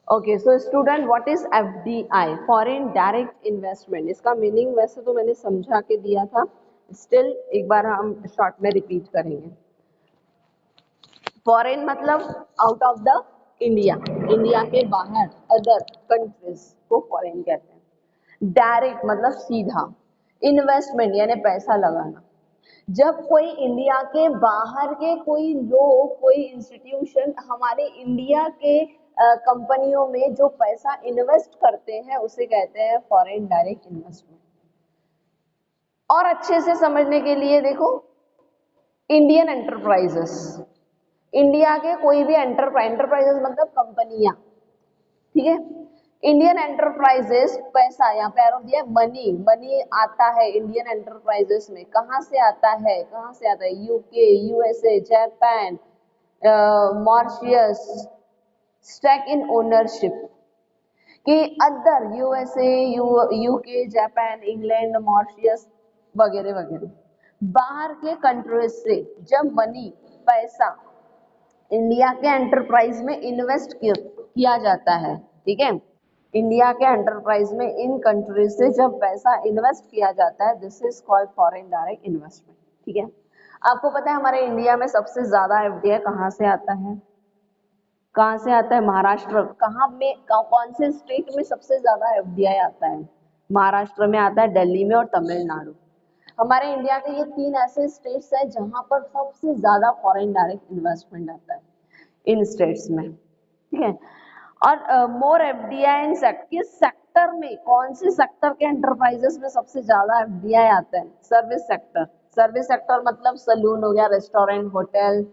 Okay, so student, what is FDI, foreign direct investment? इसका meaning वैसे तो मैंने समझा के दिया था, स्टिल एक बार हम शॉर्ट में रिपीट करेंगे। फॉरेन मतलब out of the India, India के बाहर अदर कंट्रीज को फॉरेन कहते हैं। डायरेक्ट मतलब सीधा, इन्वेस्टमेंट यानी पैसा लगाना। जब कोई इंडिया के बाहर के कोई लोग, कोई इंस्टीट्यूशन हमारे इंडिया के कंपनियों में जो पैसा इन्वेस्ट करते हैं उसे कहते हैं फॉरेन डायरेक्ट इन्वेस्टमेंट। और अच्छे से समझने के लिए देखो, इंडियन एंटरप्राइजेस, इंडिया के कोई भी एंटरप्राइजेस मतलब कंपनियां, ठीक है। इंडियन एंटरप्राइजेस, पैसा यहाँ पे आरोप दिया, मनी, मनी आता है इंडियन एंटरप्राइजेस में। कहाँ से आता है, कहाँ से आता है? UK, USA, Japan, Mauritius, stake in ownership कि other USA, UK, Japan, England, Mauritius वगैरह वगैरह बाहर के कंट्रीज से जब मनी, पैसा इंडिया के एंटरप्राइज में इन्वेस्ट किया जाता है, ठीक है। इंडिया के एंटरप्राइज में इन कंट्रीज से जब पैसा इन्वेस्ट किया जाता है, this is called foreign direct investment, ठीक है। आपको पता है हमारे इंडिया में सबसे ज्यादा एफडीआई कहाँ से आता है? कहाँ से आता है? महाराष्ट्र। कहाँ में, कौन से स्टेट में सबसे ज्यादा एफडीआई आता है? महाराष्ट्र में आता है, दिल्ली में और तमिलनाडु। हमारे इंडिया के ये तीन ऐसे स्टेट्स हैं जहां पर सबसे ज्यादा फॉरेन डायरेक्ट इन्वेस्टमेंट आता है, इन स्टेट्स में, ठीक है। और मोर एफडीआई इन किस सेक्टर में, कौन से सेक्टर के एंटरप्राइजेस में सबसे ज्यादा एफडीआई आता है? Service sector. सर्विस सेक्टर मतलब सलून हो गया, रेस्टोरेंट, होटल,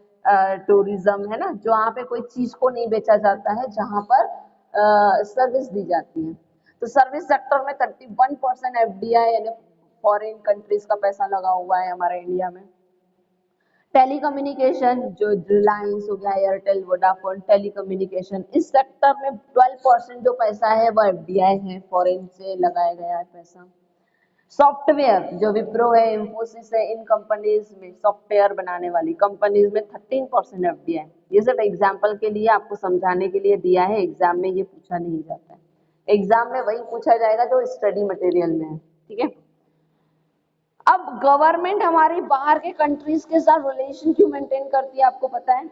टूरिज्म, है ना, जो वहाँ पे कोई चीज को नहीं बेचा जाता है, जहां पर सर्विस दी जाती है। तो सर्विस सेक्टर में 31% एफडीआई यानी फॉरेन कंट्रीज का पैसा लगा हुआ है हमारे इंडिया में। टेलीकम्युनिकेशन, जो रिलायंस हो गया, एयरटेल, वोडाफोन, टेलीकम्युनिकेशन, इस सेक्टर में 12% जो पैसा है वो एफडीआई है, फॉरेन से लगाया गया है पैसा। सॉफ्टवेयर, जो विप्रो है, इंफोसिस है, इन कंपनीज में, सॉफ्टवेयर बनाने वाली कंपनीज में 13% एफडीआई। ये सिर्फ एग्जाम्पल के लिए, आपको समझाने के लिए दिया है, एग्जाम में ये पूछा नहीं जाता है। एग्जाम में वही पूछा जाएगा जो स्टडी मटेरियल में है, ठीक है। अब गवर्नमेंट हमारी बाहर के कंट्रीज के साथ रिलेशन क्यों मेंटेन करती है, आपको पता है?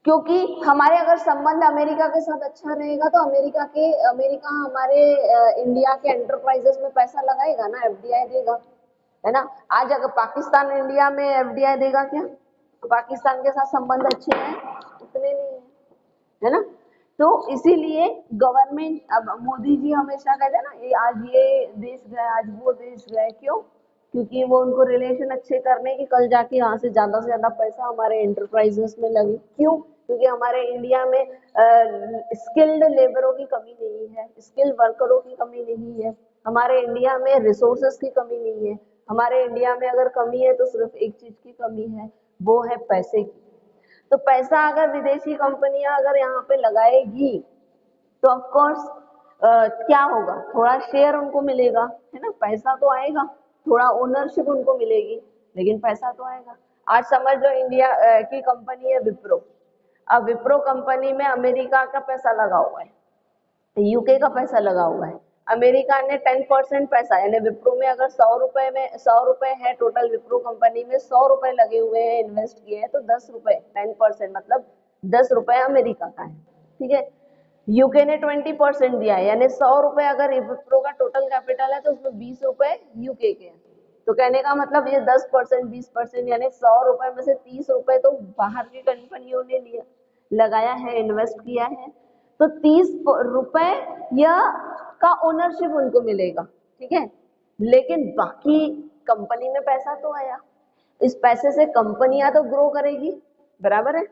क्योंकि हमारे अगर संबंध अमेरिका के साथ अच्छा रहेगा तो अमेरिका हमारे इंडिया के एंटरप्राइजेस में पैसा लगाएगा ना, एफडीआई देगा, है ना। आज अगर पाकिस्तान इंडिया में एफडीआई देगा क्या? तो पाकिस्तान के साथ संबंध अच्छे हैं? उतने नहीं है, है ना। तो इसीलिए गवर्नमेंट, अब मोदी जी हमेशा कहते हैं ना, आज ये देश गए, आज वो देश गए, क्यों? क्योंकि वो उनको रिलेशन अच्छे करने की, कल जाके यहाँ से ज्यादा पैसा हमारे एंटरप्राइजेस में लगे। क्यों? क्योंकि हमारे इंडिया में स्किल्ड लेबरों की कमी नहीं है, स्किल्ड वर्करों की कमी नहीं है, हमारे इंडिया में रिसोर्सेस की कमी नहीं है। हमारे इंडिया में अगर कमी है तो सिर्फ एक चीज की कमी है, वो है पैसे की। तो पैसा अगर विदेशी कंपनियां अगर यहाँ पे लगाएगी तो ऑफ कोर्स क्या होगा, थोड़ा शेयर उनको मिलेगा, है ना, पैसा तो आएगा, थोड़ा ओनरशिप उनको मिलेगी, लेकिन पैसा तो आएगा। आज समझ लो इंडिया की कंपनी है विप्रो। अब विप्रो कंपनी में अमेरिका का पैसा लगा हुआ है, यूके का पैसा लगा हुआ है। अमेरिका ने 10% पैसा, यानी विप्रो में अगर 100 रुपए में, 100 रुपए है टोटल, विप्रो कंपनी में 100 रुपए लगे हुए हैं, इन्वेस्ट किए हैं, तो 10 रुपए, 10% मतलब 10 रुपए अमेरिका का है, ठीक है। यूके ने 20% दिया है, यानी 100 रुपए अगर विप्रो का टोटल कैपिटल है तो उसमें 20 रुपए यूके के हैं। तो कहने का मतलब ये 10%, 20%, यानी 100 रुपए में से 30 रुपए तो बाहर की कंपनियों ने लिया, लगाया है, इन्वेस्ट किया है। तो 30 रुपए या का ओनरशिप उनको मिलेगा, ठीक है। लेकिन बाकी कंपनी में पैसा तो आया, इस पैसे से कंपनियां तो ग्रो करेगी, बराबर है।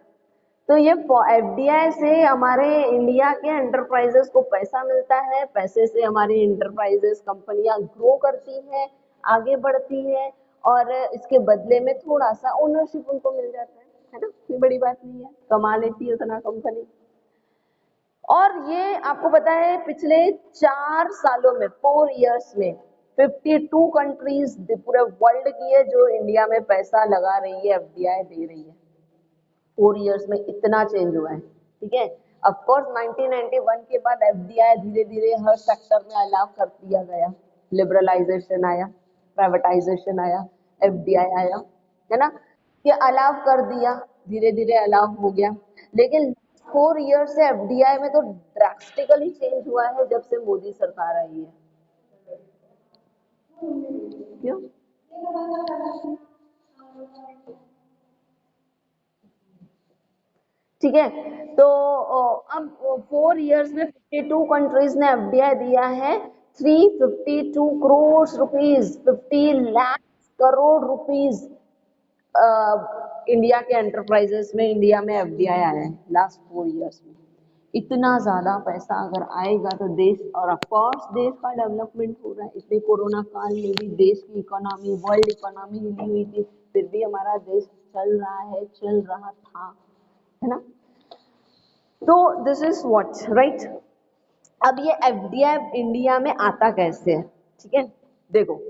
तो ये एफडीआई से हमारे इंडिया के एंटरप्राइजेस को पैसा मिलता है, पैसे से हमारी एंटरप्राइजेस, कंपनियां ग्रो करती है, आगे बढ़ती है, और इसके बदले में थोड़ा सा ओनरशिप उनको मिल जाता है ना, कोई बड़ी बात नहीं है, कमा लेती है उतना कंपनी। और ये आपको पता है पिछले 4 सालों में, 4 इयर्स में 52 कंट्रीज पूरे वर्ल्ड की है जो इंडिया में पैसा लगा रही है, एफडीआई दे रही है। 4 इयर्स में इतना चेंज हुआ है, ठीक है। ऑफ कोर्स 1991 के बाद एफडीआई धीरे धीरे हर सेक्टर में अलाउ कर दिया गया, लिबरलाइजेशन आया, प्राइवेटाइजेशन आया, एफडीआई आया, है ना, ये अलाउ कर दिया, धीरे धीरे अलाउ हो गया। लेकिन 4 ईयर से एफडीआई में तो ड्रास्टिकली चेंज हुआ है जब से मोदी सरकार आई है। क्यों? ठीक है, तो अब 4 ईयर्स में 52 कंट्रीज ने एफडीआई दिया है, 352 crore rupees, 50 lakh crore rupees India के एंटरप्राइजेस में, इंडिया में एफडीआई आया है लास्ट 4 ईयर्स में। इतना ज्यादा पैसा अगर आएगा तो देश, और ऑफकोर्स देश का डेवलपमेंट हो रहा है। इतने कोरोना काल में भी देश की इकोनॉमी, वर्ल्ड इकोनॉमी हिली हुई थी, फिर भी हमारा देश चल रहा है, चल रहा था, है ना। तो दिस इज व्हाट, राइट। अब ये एफडीआई इंडिया में आता कैसे है, ठीक है, देखो,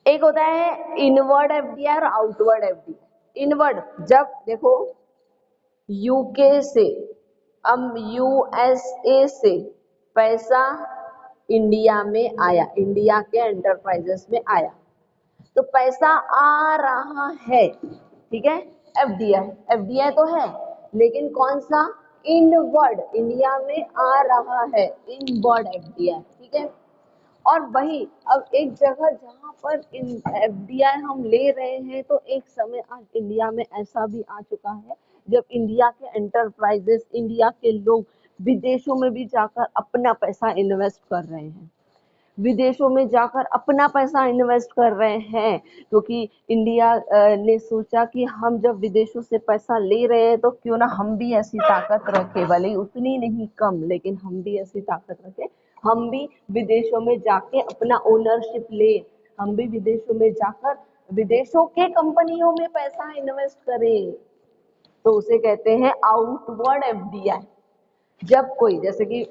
एक होता है इनवर्ड एफडीआई और आउटवर्ड एफडीआई। इनवर्ड, जब देखो यूके से, अब यूएसए से पैसा इंडिया में आया, इंडिया के एंटरप्राइजेस में आया, तो पैसा आ रहा है, ठीक है, एफडीआई, एफडीआई तो है, लेकिन कौन सा, इनवर्ड, इंडिया में आ रहा है, इनवर्ड एफडीआई, ठीक है। और वही अब एक जगह जहां पर एफडीआई हम ले रहे हैं, तो एक समय आज इंडिया में ऐसा भी आ चुका है जब इंडिया के एंटरप्राइजेस, इंडिया के लोग विदेशों में भी जाकर अपना पैसा इन्वेस्ट कर रहे हैं, विदेशों में जाकर अपना पैसा इन्वेस्ट कर रहे हैं, क्योंकि इंडिया ने सोचा कि हम जब विदेशों से पैसा ले रहे हैं तो क्यों ना हम भी ऐसी ताकत रखें, भले ही उतनी नहीं कम, लेकिन हम भी ऐसी ताकत रखें, हम भी विदेशों में जाके अपना ओनरशिप ले, हम भी विदेशों में जाकर विदेशों के कंपनियों में पैसा इन्वेस्ट करें, तो उसे कहते हैं आउटवर्ड एफडीआई। जब कोई, जैसे कि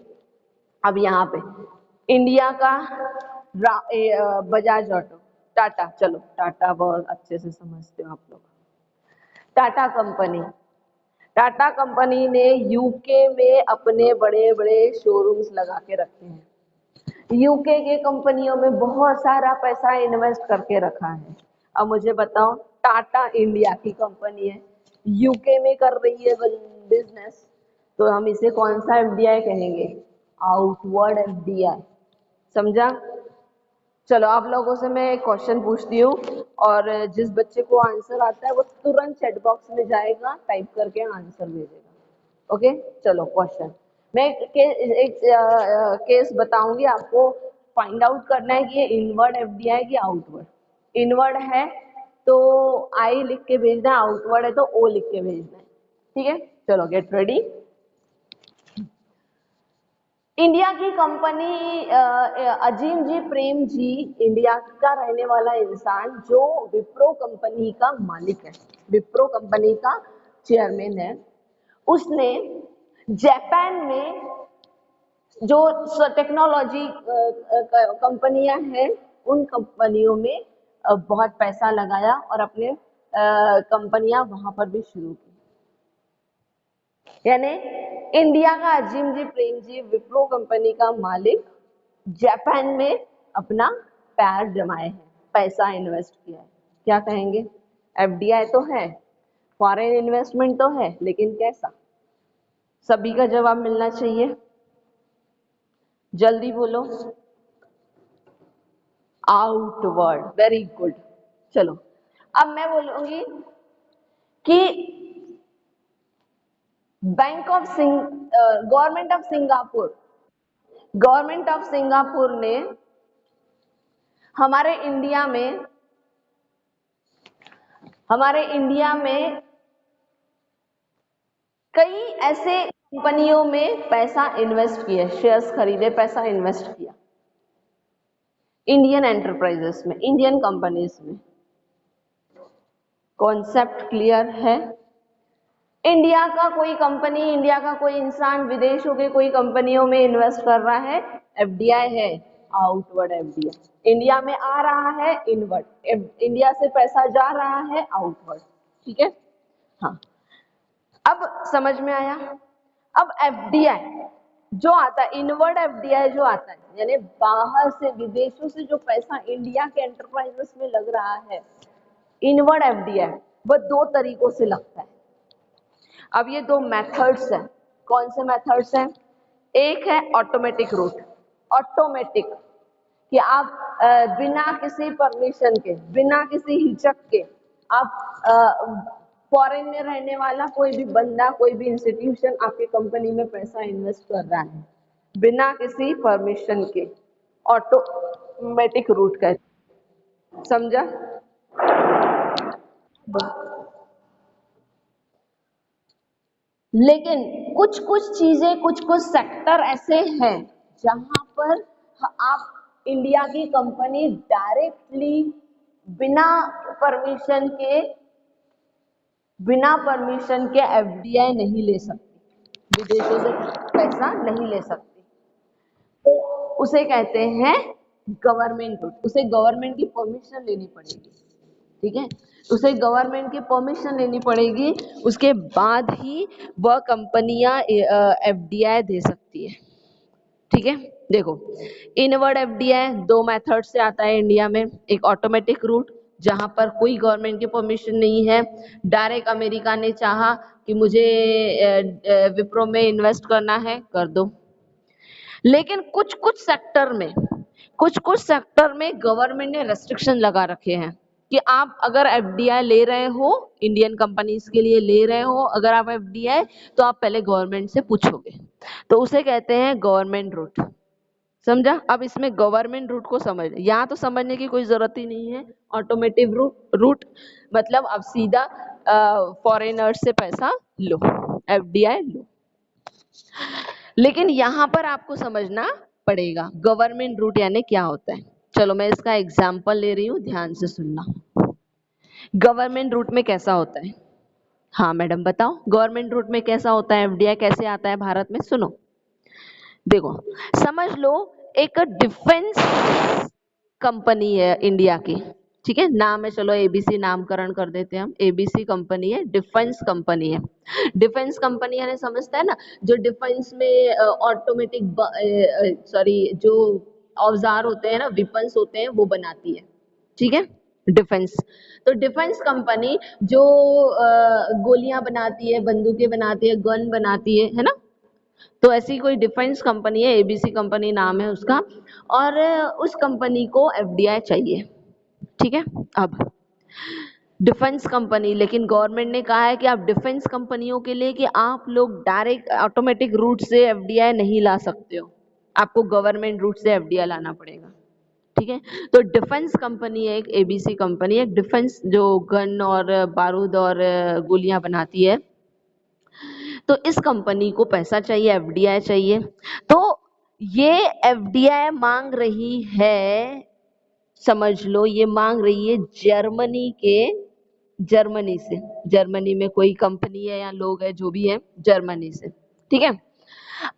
अब यहाँ पे इंडिया का बजाज ऑटो, टाटा, चलो टाटा बहुत अच्छे से समझते हो आप लोग, टाटा कंपनी, टाटा कंपनी ने यूके में अपने बड़े बड़े शोरूम्स लगा के रखे हैं, यूके के कंपनियों में बहुत सारा पैसा इन्वेस्ट करके रखा है। अब मुझे बताओ, टाटा इंडिया की कंपनी है, यूके में कर रही है बिजनेस, तो हम इसे कौन सा एफडीआई कहेंगे, आउटवर्ड एफडीआई, समझा। चलो आप लोगों से मैं एक क्वेश्चन पूछती हूँ, और जिस बच्चे को आंसर आता है वो तुरंत चैट बॉक्स में जाएगा, टाइप करके आंसर भेजेगा। ओके, चलो क्वेश्चन, मैं एक केस बताऊंगी आपको, फाइंड आउट करना है कि ये इनवर्ड एफडीआई की आउटवर्ड। इनवर्ड है तो आई लिख के भेजना है, आउटवर्ड है तो ओ लिख के भेजना है, ठीक है। चलो गेट रेडी। इंडिया की कंपनी, अजीम जी प्रेम जी, इंडिया का रहने वाला इंसान जो विप्रो कंपनी का मालिक है, विप्रो कंपनी का चेयरमैन है, उसने जापान में जो टेक्नोलॉजी कंपनियां हैं, उन कंपनियों में बहुत पैसा लगाया और अपने कंपनियां वहां पर भी शुरू की। यानी इंडिया का अजीम जी प्रेम जी, विप्रो कंपनी का मालिक, जापान में अपना पैर जमाए हैं, पैसा इन्वेस्ट किया है, क्या कहेंगे, एफडीआई तो है, फॉरेन इन्वेस्टमेंट तो है, लेकिन कैसा, सभी का जवाब मिलना चाहिए, जल्दी बोलो। Outward, very good. चलो अब मैं बोलूंगी कि bank of government of Singapore, government of Singapore ने हमारे इंडिया में कई ऐसे कंपनियों में पैसा इन्वेस्ट किया, शेयर्स खरीदे, पैसा इन्वेस्ट किया इंडियन एंटरप्राइजेस में, इंडियन कंपनीज में। कॉन्सेप्ट क्लियर है? इंडिया का कोई कंपनी, इंडिया का कोई इंसान विदेशों के कोई कंपनियों में इन्वेस्ट कर रहा है, एफडीआई है, आउटवर्ड एफडीआई। इंडिया में आ रहा है, इनवर्ड, इंडिया से पैसा जा रहा है, आउटवर्ड, ठीक है। हाँ, अब समझ में आया। अब एफडीआई जो आता है, इनवर्ड एफडीआई जो आता है, यानी बाहर से विदेशों से जो पैसा इंडिया के एंटरप्राइजेस में लग रहा है, इनवर्ड एफडीआई वो दो तरीकों से लगता है। अब ये दो मेथड्स हैं। कौन से मेथड्स हैं? एक है ऑटोमेटिक रूट, ऑटोमेटिक, कि आप बिना किसी परमिशन के, बिना किसी हिचक के, आप फॉरेन में रहने वाला कोई भी बंदा, कोई भी इंस्टीट्यूशन आपके कंपनी में पैसा इन्वेस्ट कर रहा है बिना किसी परमिशन के, ऑटोमेटिक रूट का, समझा? लेकिन कुछ कुछ चीजें, कुछ कुछ सेक्टर ऐसे हैं जहां पर आप इंडिया की कंपनी डायरेक्टली बिना परमिशन के, बिना परमिशन के एफडीआई नहीं ले सकती, विदेशों से पैसा नहीं ले सकती। तो उसे कहते हैं गवर्नमेंट रूट, उसे गवर्नमेंट की परमिशन लेनी पड़ेगी, ठीक है, उसे गवर्नमेंट की परमिशन लेनी पड़ेगी, उसके बाद ही वह कंपनियां एफडीआई दे सकती है, ठीक है। देखो, इनवर्ड एफडीआई दो मेथड से आता है इंडिया में, एक ऑटोमेटिक रूट जहां पर कोई गवर्नमेंट की परमिशन नहीं है, डायरेक्ट अमेरिका ने चाहा कि मुझे विप्रो में इन्वेस्ट करना है, कर दो। लेकिन कुछ कुछ सेक्टर में गवर्नमेंट ने रेस्ट्रिक्शन लगा रखे हैं कि आप अगर एफडीआई ले रहे हो, इंडियन कंपनीज के लिए ले रहे हो अगर आप एफडीआई, तो आप पहले गवर्नमेंट से पूछोगे, तो उसे कहते हैं गवर्नमेंट रूट, समझा? अब इसमें गवर्नमेंट रूट को समझ, यहाँ तो समझने की कोई जरूरत ही नहीं है। ऑटोमेटिक रूट मतलब अब सीधा फॉरेनर से पैसा लो, एफडीआई लो। लेकिन यहाँ पर आपको समझना पड़ेगा गवर्नमेंट रूट यानी क्या होता है। चलो मैं इसका एग्जाम्पल ले रही हूँ, ध्यान से सुनना। गवर्नमेंट रूट में कैसा होता है? हाँ मैडम बताओ, गवर्नमेंट रूट में कैसा होता है, एफडीआई कैसे आता है भारत में? सुनो, देखो, समझ लो एक डिफेंस कंपनी है इंडिया की, ठीक है, नाम है, चलो एबीसी नामकरण कर देते हैं हम, एबीसी कंपनी है, डिफेंस कंपनी है। डिफेंस कंपनी यानी समझता है ना, जो डिफेंस में ऑटोमेटिक सॉरी जो औजार होते हैं ना, वेपन्स होते हैं, वो बनाती है, ठीक है, डिफेंस। तो डिफेंस कंपनी जो गोलियां बनाती है, बंदूकें बनाती है, गन बनाती है ना, तो ऐसी कोई डिफेंस कंपनी है, एबीसी कंपनी नाम है उसका, और उस कंपनी को एफडीआई चाहिए, ठीक है। अब डिफेंस कंपनी, लेकिन गवर्नमेंट ने कहा है कि आप डिफेंस कंपनियों के लिए कि आप लोग डायरेक्ट ऑटोमेटिक रूट से एफडीआई नहीं ला सकते हो, आपको गवर्नमेंट रूट से एफडीआई लाना पड़ेगा, ठीक है। तो डिफेंस कंपनी है, एक एबीसी कंपनी है, डिफेंस जो गन और बारूद और गोलियां बनाती है, तो इस कंपनी को पैसा चाहिए, एफडीआई चाहिए। तो ये एफडीआई मांग रही है, समझ लो ये मांग रही है जर्मनी से, जर्मनी में कोई कंपनी है या लोग है जो भी है, जर्मनी से, ठीक है।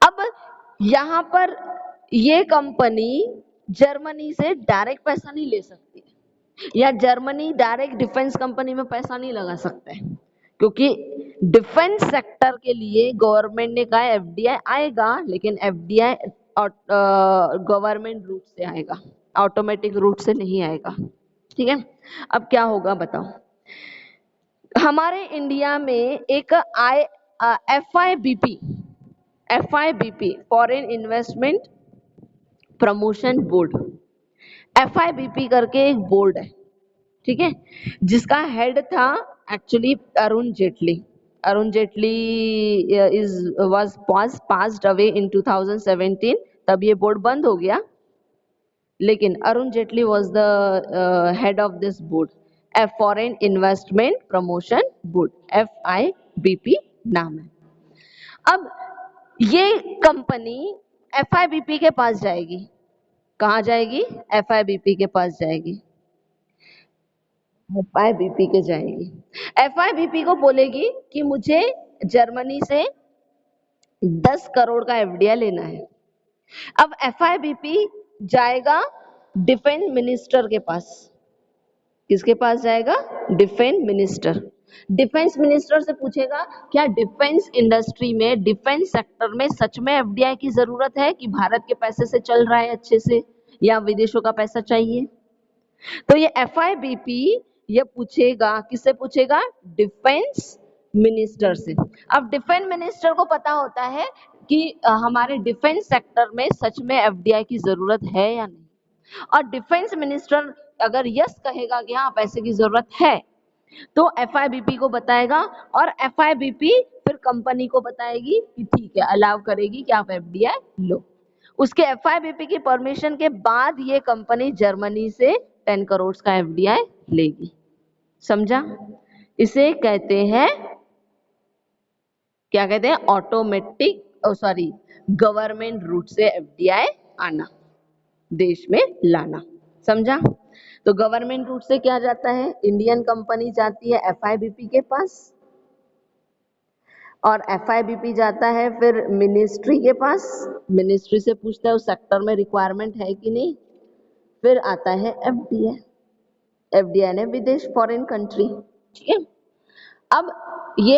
अब यहाँ पर ये कंपनी जर्मनी से डायरेक्ट पैसा नहीं ले सकती, या जर्मनी डायरेक्ट डिफेंस कंपनी में पैसा नहीं लगा सकता है, क्योंकि डिफेंस सेक्टर के लिए गवर्नमेंट ने कहा एफडीआई आएगा, लेकिन एफडीआई गवर्नमेंट रूट से आएगा, ऑटोमेटिक रूट से नहीं आएगा, ठीक है। अब क्या होगा बताओ? हमारे इंडिया में एक FIBP foreign investment promotion board, FIBP करके एक बोर्ड है, ठीक है, जिसका हेड था actually Arun Jaitley. Arun Jaitley is was passed away in 2017, तब ये बोर्ड बंद हो गया, लेकिन Arun Jaitley was the head of this board, foreign investment promotion board, FIBP नाम है। अब ये कंपनी एफआईबीपी के पास जाएगी, कहाँ जाएगी? एफआईबीपी के पास जाएगी, एफआईबीपी के जाएगी, एफआईबीपी को बोलेगी कि मुझे जर्मनी से 10 करोड़ का एफडीआई लेना है। अब एफआईबीपी जाएगा डिफेंस मिनिस्टर के पास, किसके पास जाएगा? Defence minister. डिफेंस मिनिस्टर से पूछेगा क्या डिफेंस इंडस्ट्री में, डिफेंस सेक्टर में सच में एफडीआई की जरूरत है कि भारत के पैसे से चल रहा है अच्छे से, या विदेशों का पैसा चाहिए। तो ये एफआईबीपी ये पूछेगा, किससे पूछेगा? डिफेंस मिनिस्टर से। अब डिफेंस मिनिस्टर को पता होता है कि हमारे डिफेंस सेक्टर में सच में एफडीआई की जरूरत है या नहीं, और डिफेंस मिनिस्टर अगर यस कहेगा कि हाँ पैसे की जरूरत है, तो एफआईबीपी को बताएगा, और एफआईबीपी फिर कंपनी को बताएगी कि ठीक है, अलाउ करेगी कि आप एफडीआई लो। उसके एफआईबीपी की परमिशन के बाद ये कंपनी जर्मनी से 10 करोड़ का एफडीआई लेगी। समझा? इसे कहते हैं, क्या कहते हैं? ऑटोमेटिक, सॉरी, गवर्नमेंट रूट से एफडीआई आना, देश में लाना। समझा? तो गवर्नमेंट रूट से क्या जाता है? इंडियन कंपनी जाती है एफआईबीपी के पास, और एफआईबीपी जाता है फिर मिनिस्ट्री के पास, मिनिस्ट्री से पूछता है उस सेक्टर में रिक्वायरमेंट है कि नहीं, फिर आता है एफडीआई। एफडीआई ने विदेश, फॉरेन कंट्री। ठीक है, अब ये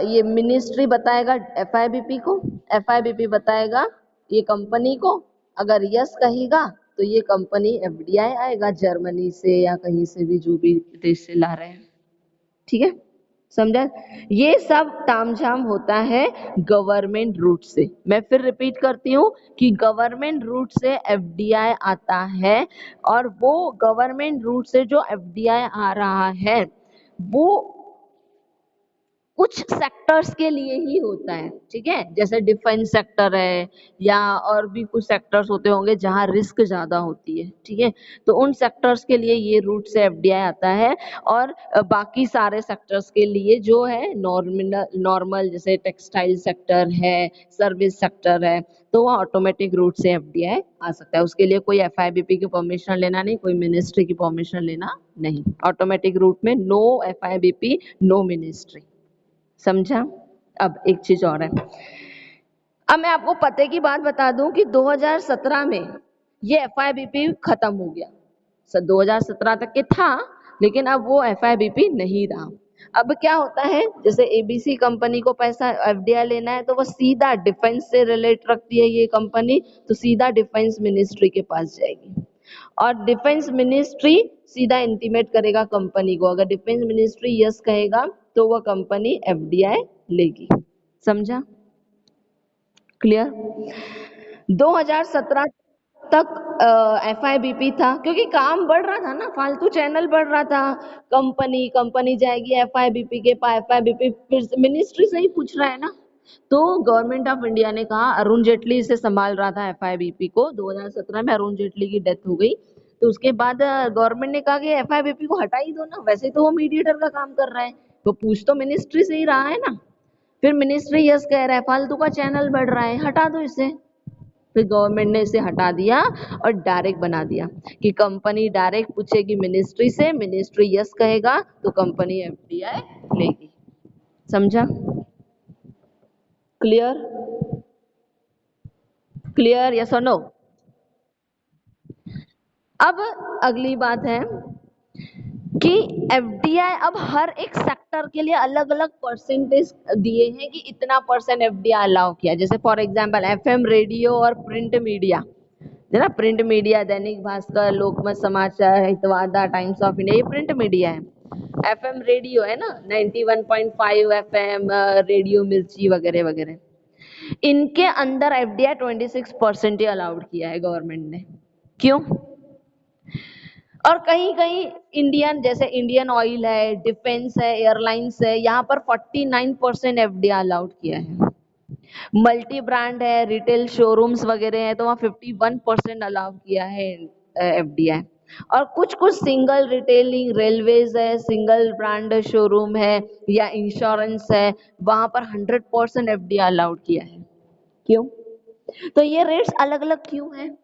ये मिनिस्ट्री बताएगा एफआईबीपी को, एफआईबीपी बताएगा ये कंपनी को, अगर यस कहेगा तो ये कंपनी एफडीआई आएगा जर्मनी से या कहीं से भी, जो भी देश से ला रहे हैं। ठीक है, समझा? ये सब तामझाम होता है गवर्नमेंट रूट से। मैं फिर रिपीट करती हूँ कि गवर्नमेंट रूट से एफडीआई आता है, और वो गवर्नमेंट रूट से जो एफडीआई आ रहा है वो कुछ सेक्टर्स के लिए ही होता है। ठीक है, जैसे डिफेंस सेक्टर है, या और भी कुछ सेक्टर्स होते होंगे जहां रिस्क ज्यादा होती है। ठीक है, तो उन सेक्टर्स के लिए ये रूट से एफडीआई आता है, और बाकी सारे सेक्टर्स के लिए जो है नॉर्मल जैसे टेक्सटाइल सेक्टर है, सर्विस सेक्टर है, तो वह ऑटोमेटिक रूट से एफडीआई आ सकता है। उसके लिए कोई एफआईबीपी की परमिशन लेना नहीं, कोई मिनिस्ट्री की परमिशन लेना नहीं। ऑटोमेटिक रूट में नो एफआईबीपी, नो मिनिस्ट्री। समझा? अब एक चीज और है, अब मैं आपको पते की बात बता दूं कि 2017 में ये एफआईबीपी खत्म हो गया। 2017 तक के था, लेकिन अब वो एफआईबीपी नहीं रहा। अब क्या होता है, जैसे एबीसी कंपनी को पैसा एफडीआई लेना है तो वो सीधा डिफेंस से रिलेट रखती है ये कंपनी, तो सीधा डिफेंस मिनिस्ट्री के पास जाएगी, और डिफेंस मिनिस्ट्री सीधा इंटीमेट करेगा कंपनी को। अगर डिफेंस मिनिस्ट्री यस कहेगा तो वह कंपनी एफडीआई लेगी। समझा? क्लियर? 2017 तक एफआईबीपी था, क्योंकि काम बढ़ रहा था ना, फालतू चैनल बढ़ रहा था। कंपनी कंपनी जाएगी एफआईबीपी के पास, एफआईबीपी फिर मिनिस्ट्री से ही पूछ रहा है ना। तो गवर्नमेंट ऑफ इंडिया ने कहा, अरुण जेटली से संभाल रहा था एफआईबीपी को, 2017 में अरुण जेटली की डेथ हो गई, तो उसके बाद गवर्नमेंट ने कहा कि एफआईबीपी को हटा ही दो ना, वैसे तो वो मीडिएटर का काम कर रहा है, तो पूछ तो मिनिस्ट्री से ही रहा है ना। फिर मिनिस्ट्री यस कह रहा है फालतू का चैनल बढ़ रहा है, हटा दो इसे। फिर गवर्नमेंट ने इसे हटा दिया और डायरेक्ट बना दिया कि कंपनी डायरेक्ट पूछेगी मिनिस्ट्री से, मिनिस्ट्री यस कहेगा तो कंपनी एफडीआई लेगी। समझा? क्लियर? क्लियर, यस और नो? अब अगली बात है कि एफडीआई अब हर एक सेक्टर के लिए अलग अलग परसेंटेज दिए हैं कि इतना परसेंट एफडीआई अलाउ किया। जैसे फॉर एग्जांपल एफएम रेडियो और प्रिंट मीडिया है ना, प्रिंट मीडिया दैनिक भास्कर, लोकमत समाचार, हितवादा, टाइम्स ऑफ इंडिया, ये प्रिंट मीडिया है। एफएम रेडियो है ना, 91.5 एफएम, रेडियो मिर्ची वगैरह वगैरह, इनके अंदर एफडीआई 26% ही अलाउड किया है गवर्नमेंट ने। क्यों? और कहीं कहीं इंडियन, जैसे इंडियन ऑयल है, डिफेंस है, एयरलाइंस है, यहाँ पर 49% एफडीआई अलाउड किया है। मल्टी ब्रांड है, रिटेल शोरूम्स वगैरह है, तो वहाँ 51% अलाउ किया है एफडीआई। और कुछ कुछ सिंगल रिटेलिंग, रेलवेज है, सिंगल ब्रांड शोरूम है, या इंश्योरेंस है, वहां पर 100% एफडीआई अलाउड किया है। क्यों? तो ये रेट्स अलग अलग क्यों है?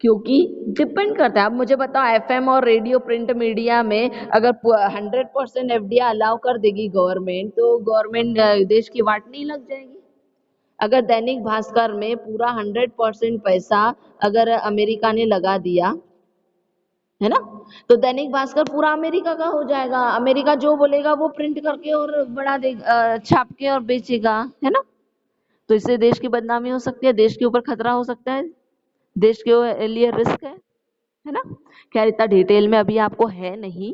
क्योंकि डिपेंड करता है। अब मुझे बताओ, एफएम और रेडियो प्रिंट मीडिया में अगर 100% एफडीआई अलाउ कर देगी गवर्नमेंट, तो गवर्नमेंट देश की वाट नहीं लग जाएगी। अगर दैनिक भास्कर में पूरा 100% पैसा अगर अमेरिका ने लगा दिया है ना। तो दैनिक भास्कर पूरा अमेरिका का हो जाएगा, अमेरिका जो बोलेगा वो प्रिंट करके और बड़ा दे छाप के और बेचेगा, है ना। तो इससे देश की बदनामी हो सकती है, देश के ऊपर खतरा हो सकता है, देश के लिए रिस्क है ना। खैर इतना डिटेल में अभी आपको है नहीं,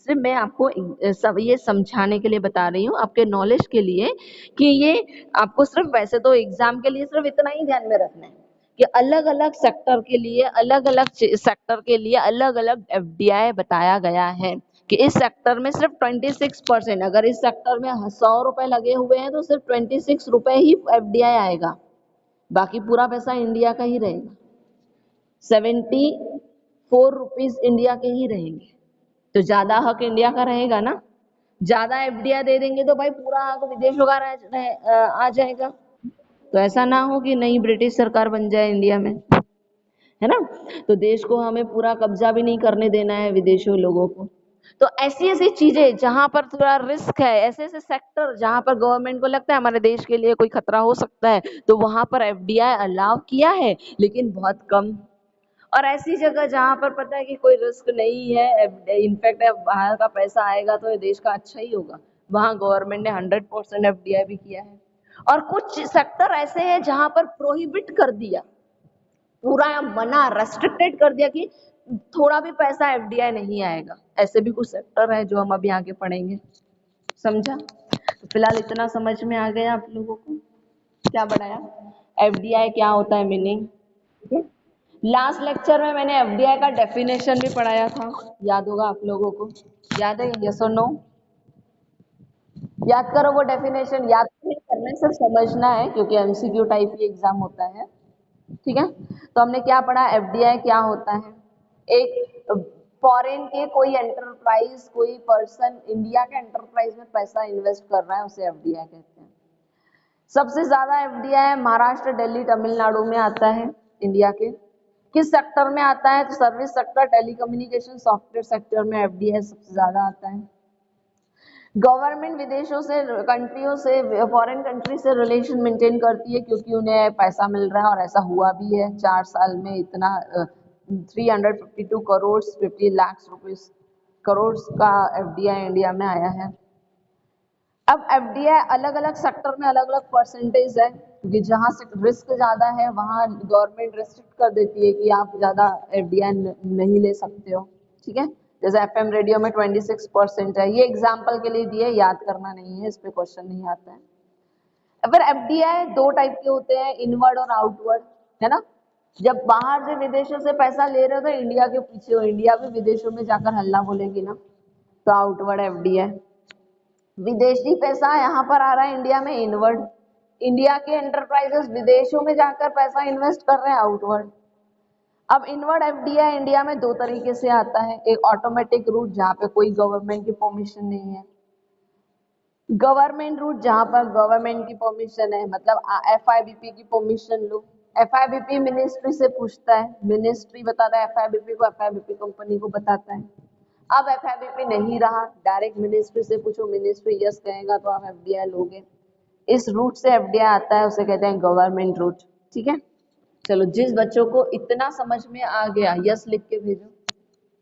सिर्फ मैं आपको सब ये समझाने के लिए बता रही हूँ, आपके नॉलेज के लिए, कि ये आपको सिर्फ, वैसे तो एग्जाम के लिए सिर्फ इतना ही ध्यान में रखना है कि अलग अलग सेक्टर के लिए, अलग अलग सेक्टर के लिए अलग अलग एफडीआई बताया गया है कि इस सेक्टर में सिर्फ 26%, अगर इस सेक्टर में 100 रुपए लगे हुए हैं तो सिर्फ 26 रुपए ही एफडीआई आएगा, बाकी पूरा पैसा इंडिया का ही रहेगा, 74 रुपीज इंडिया के ही रहेंगे। तो ज्यादा हक इंडिया का रहेगा ना, ज्यादा एफडीआई दे देंगे तो भाई पूरा हक विदेशों का आ जाएगा। तो ऐसा ना हो कि नई ब्रिटिश सरकार बन जाए इंडिया में, है ना। तो देश को हमें पूरा कब्जा भी नहीं करने देना है विदेशों लोगों को। तो ऐसी ऐसी चीजें जहां पर थोड़ा रिस्क है, ऐसे ऐसे सेक्टर जहां पर गवर्नमेंट को लगता है हमारे देश के लिए कोई खतरा हो सकता है, तो वहां पर एफडीआई अलाउ किया है, लेकिन बहुत कम। और ऐसी जगह जहां पर पता है कि कोई रिस्क नहीं है, इनफैक्ट बाहर का पैसा आएगा तो ये देश का अच्छा ही होगा, वहां गवर्नमेंट ने 100% एफडीआई भी किया है। और कुछ सेक्टर ऐसे हैं जहां पर प्रोहिबिट कर दिया, पूरा मना, रेस्ट्रिक्टेड कर दिया कि थोड़ा भी पैसा एफडीआई नहीं आएगा। ऐसे भी कुछ सेक्टर है जो हम अभी आगे पढ़ेंगे, समझा। तो फिलहाल इतना समझ में आ गया आप लोगों को, क्या बढ़ाया, एफडीआई क्या होता है, मीनिंग, ठीक है। लास्ट लेक्चर में मैंने एफडीआई का डेफिनेशन भी पढ़ाया था, याद होगा आप लोगों को, याद है, यस और नो, याद करो वो डेफिनेशन, याद नहीं करना है, सिर्फ समझना है क्योंकि एमसीक्यू टाइप ही एग्जाम होता है, ठीक है। तो हमने क्या पढ़ा, एफडीआई क्या होता है, एक फॉरेन के कोई एंटरप्राइज, कोई पर्सन इंडिया के एंटरप्राइज में पैसा इन्वेस्ट कर रहा है, उसे एफडीआई कहते हैं। सबसे ज्यादा एफडीआई महाराष्ट्र, दिल्ली, तमिलनाडु में आता है इंडिया के। किस सेक्टर में आता है, तो service sector, telecommunication, software sector में एफडीआई सबसे ज्यादा आता है। गवर्नमेंट विदेशों से, कंट्रियों से, फॉरेन कंट्री से रिलेशन मेंटेन करती है क्योंकि उन्हें पैसा मिल रहा है, और ऐसा हुआ भी है 4 साल में इतना 352 करोड़ 50 लाख रुपीस करोड़ का एफडीआई इंडिया में आया है। अब एफडीआई अलग अलग सेक्टर में अलग अलग परसेंटेज है, क्योंकि जहां से रिस्क ज्यादा है वहां गवर्नमेंट रेस्ट्रिक्ट कर देती है कि आप ज्यादा एफडीआई नहीं ले सकते हो, ठीक है। जैसे एफएम रेडियो में 26% है, ये एग्जाम्पल के लिए दिए, याद करना नहीं है, इस पे क्वेश्चन नहीं आता है। फिर एफडीआई दो टाइप के होते हैं, इनवर्ड और आउटवर्ड, है ना। जब बाहर से विदेशों से पैसा ले रहे हो तो इंडिया के पीछे हो, इंडिया भी विदेशों में जाकर हल्ला बोलेगी ना, तो आउटवर्ड एफडीआई। विदेशी पैसा यहाँ पर आ रहा है इंडिया में, इनवर्ड, इंडिया के एंटरप्राइजेस विदेशों में जाकर पैसा इन्वेस्ट कर रहे हैं, आउटवर्ड। अब इनवर्ड एफडीआई इंडिया में दो तरीके से आता है, एक ऑटोमेटिक रूट जहाँ पे कोई गवर्नमेंट की परमिशन नहीं है, गवर्नमेंट रूट जहाँ पर गवर्नमेंट की परमिशन है, मतलब एफआईबीपी की परमिशन लो, एफआईबीपी मिनिस्ट्री से पूछता है, मिनिस्ट्री बताता है एफआईबीपी को, एफआईबीपी कंपनी को बताता है। अब एफआईबीपी नहीं रहा, डायरेक्ट मिनिस्ट्री से पूछो, मिनिस्ट्री यस कहेगा तो आप एफडीआई लोगे। इस रूट से एफडीआई आता है, उसे कहते हैं गवर्नमेंट रूट, ठीक है। चलो जिस बच्चों को इतना समझ में आ गया यस लिख के भेजो।